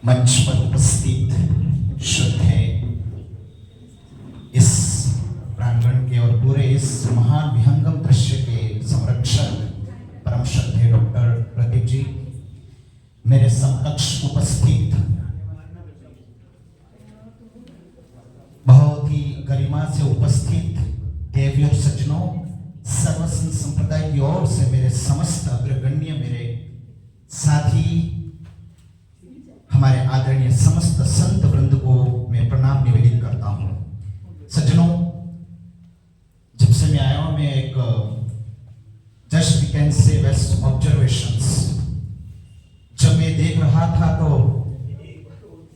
मंच पर उपस्थित श्रद्धेय इस प्रांगण के और पूरे इस महान विहंगम दृश्य के संरक्षक परम श्रद्धेय डॉक्टर प्रदीप जी, मेरे समकक्ष उपस्थित बहुत ही गरिमा से उपस्थित देवी और सज्जनों, सर्वसंत संप्रदाय की ओर से मेरे समस्त अग्रगण्य मेरे साथी, हमारे आदरणीय समस्त संत वृंद को मैं प्रणाम निवेदित करता हूं। सज्जनों, जब से मैं आया हूं, मैं एक just we can say best observations जब मैं देख रहा था तो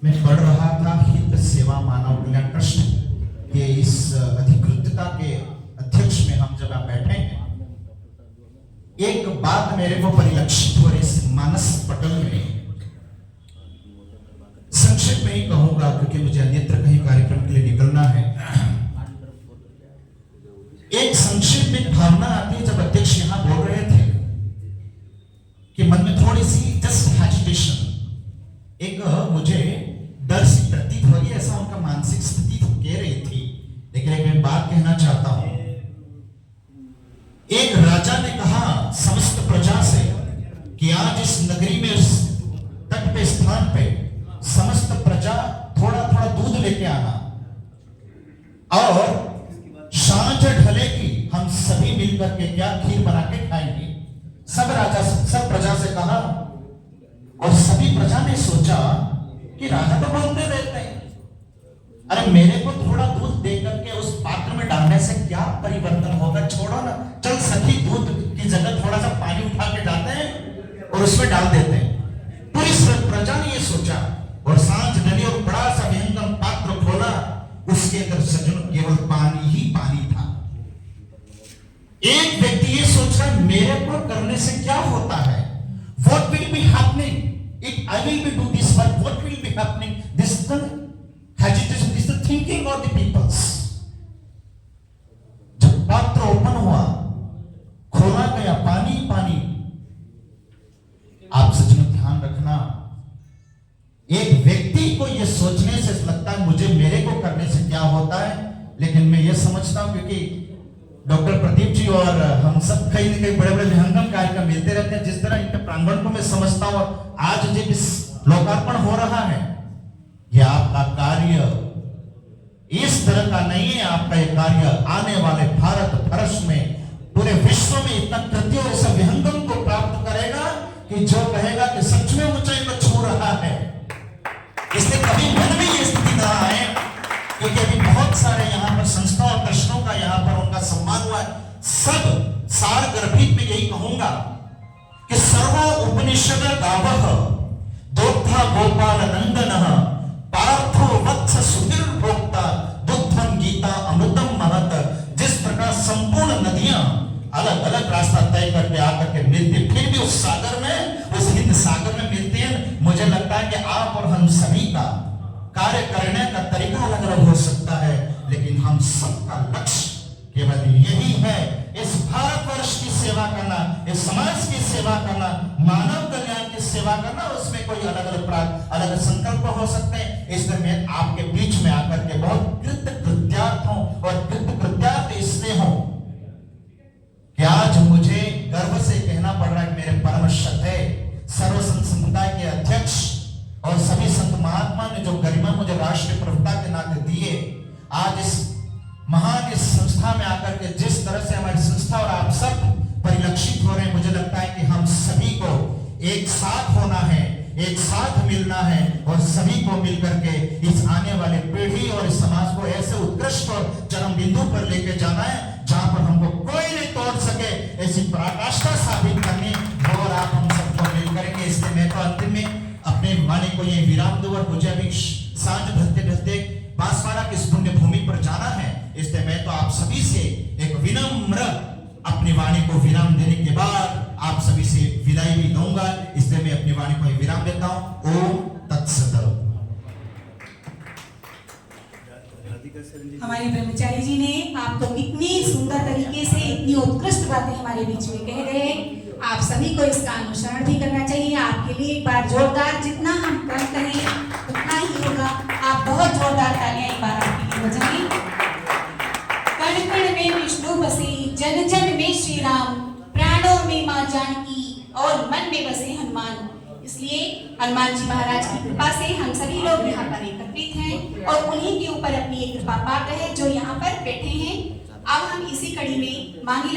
मैं पढ़ रहा था हिंद सेवा मानव कल्याण ट्रस्ट के इस अधिकृतता के अध्यक्ष में हम जब बैठे हैं, एक बात मेरे को परिलक्षित हो रही इस मानस पटल में। संक्षिप्त में ही कहूंगा क्योंकि मुझे अन्यत्र कहीं कार्यक्रम के लिए निकलना है। एक संक्षिप्त में भावना आती है जब अध्यक्ष यहां बोल रहे थे कि मन में थोड़ी सी जस्ट एजिटेशन, एक मुझे डर सी प्रतीत हो रही है, ऐसा उनका मानसिक स्थिति कह रही थी। लेकिन एक मैं बात कहना चाहता हूं। एक राजा ने कहा समस्त प्रजा से कि आज इस नगरी में इस तट पे स्थान पे समस्त प्रजा थोड़ा थोड़ा दूध लेके आना और सांझ ढलेगी हम सभी मिलकर के क्या खीर बना के खाएंगे। सब प्रजा से कहा और सभी प्रजा ने सोचा कि राजा तो बोलते रहते हैं, अरे मेरे को थोड़ा दूध देकर के उस पात्र में डालने से क्या परिवर्तन होगा, छोड़ो ना, चल सखी दूध की जगह थोड़ा सा पानी उठा के डालते हैं और उसमें डाल देते हैं। पूरी प्रजा ने ये सोचा और सांझ डली और बड़ा सा विहंगम पात्र खोला, उसके अंदर सज्जनों केवल पानी ही पानी था। एक व्यक्ति ये सोच रहा है मेरे को करने से क्या होता है, what will be happening if I will be do this, but what will be happening, this is the agitation, this is the thinking of the peoples। जब पात्र ओपन हुआ, खोला गया, पानी पानी। आप सज्जनों ध्यान रखना, एक व्यक्ति को यह सोचने से लगता है मुझे मेरे को करने से क्या होता है, लेकिन मैं ये समझता हूं क्योंकि डॉक्टर प्रदीप जी और हम सब कहीं न कहीं बड़े बड़े विहंगम कार्यक्रम मिलते रहते हैं, जिस तरह इनके प्रांगण को मैं समझता हूं। आज जब इस लोकार्पण हो रहा है, यह आपका कार्य इस तरह का नहीं है। आपका यह कार्य आने वाले भारत वर्ष में पूरे विश्व में इतना कृत्य और इस विहंगम को प्राप्त करेगा कि जो कहेगा कि सच में ऊंचाई को छू रहा है। इसलिए कभी मन में ये स्थिति ना आए, क्योंकि अभी बहुत सारे यहाँ पर संस्था और कृष्णों का यहाँ पर उनका सम्मान हुआ है। सब सार गर्भित में यही कहूंगा कि सर्व उपनिषद गावः दोग्धा गोपाल नंदनः पार्थो वत्स सुधीर भोक्ता दुग्धम गीता अमृतम महत। जिस प्रकार संपूर्ण नदियां अलग अलग रास्ता तय करके आकर के मिलती, फिर भी उस सागर में, उस हिंद सागर में मिलते हैं। मुझे लगता है कि आप और हम सभी का कार्य करने का तरीका अलग अलग हो सकता है, लेकिन हम सबका लक्ष्य केवल यही है, इस भारतवर्ष की सेवा करना, इस समाज की सेवा करना, मानव कल्याण की सेवा करना। उसमें कोई अलग अलग संकल्प हो सकते हैं। इसलिए मैं आपके बीच में आकर के बहुत कृतकृत्यार्थ हूं और कृतकृत्यार्थ इसलिए हूं कि आज मुझे गर्व से कहना पड़ रहा है कि मेरे परम श्रद्धेय सर्वसंत संप्रदाय के अध्यक्ष और सभी संत महात्मा ने जो गरिमा मुझे राष्ट्रीय प्रभुता के नाते दिए, आज इस महान इस संस्था में आकर के जिस तरह से हमारी संस्था और आप सब परिलक्षित हो रहे हैं, मुझे लगता है कि हम सभी को एक साथ होना है, एक साथ मिलना है और सभी को मिलकर के इस आने वाले पीढ़ी और इस समाज को ऐसे उत्कृष्ट और चरम बिंदु पर लेके जाना है जहां पर हमको कोई नहीं तोड़ सके। ऐसी पराकाष्ठा साबित करनी वो और आप हम सबको मिल करेंगे। इसलिए मैं तो अंतिम में अपने वाणी को ये विराम दूं और मुझे अभी सांझ ढलते ढलते बांसवाड़ा की इस पुण्य भूमि पर जाना है। इसलिए मैं तो आप सभी से एक विनम्र अपनी वाणी को विराम देने के बाद आप सभी से विदाई भी दूंगा। इसलिए मैं अपनी वाणी को विराम देता हूं। ओम तत्सत। हमारे ब्रह्मचारी जी ने आपको कितनी सुंदर तरीके से इतनी उत्कृष्ट बातें हमारे बीच में कह गए। आप सभी को इसका अनुसरण भी करना चाहिए। आपके लिए एक बार जोरदार जितना हम कम करें में बसे हनुमान। इसलिए हनुमान जी महाराज की कृपा से हम सभी लोग यहाँ पर एकत्रित हैं और उन्हीं के ऊपर अपनी एक कृपा पात्र है जो यहाँ पर बैठे हैं। अब हम इसी कड़ी में मांगी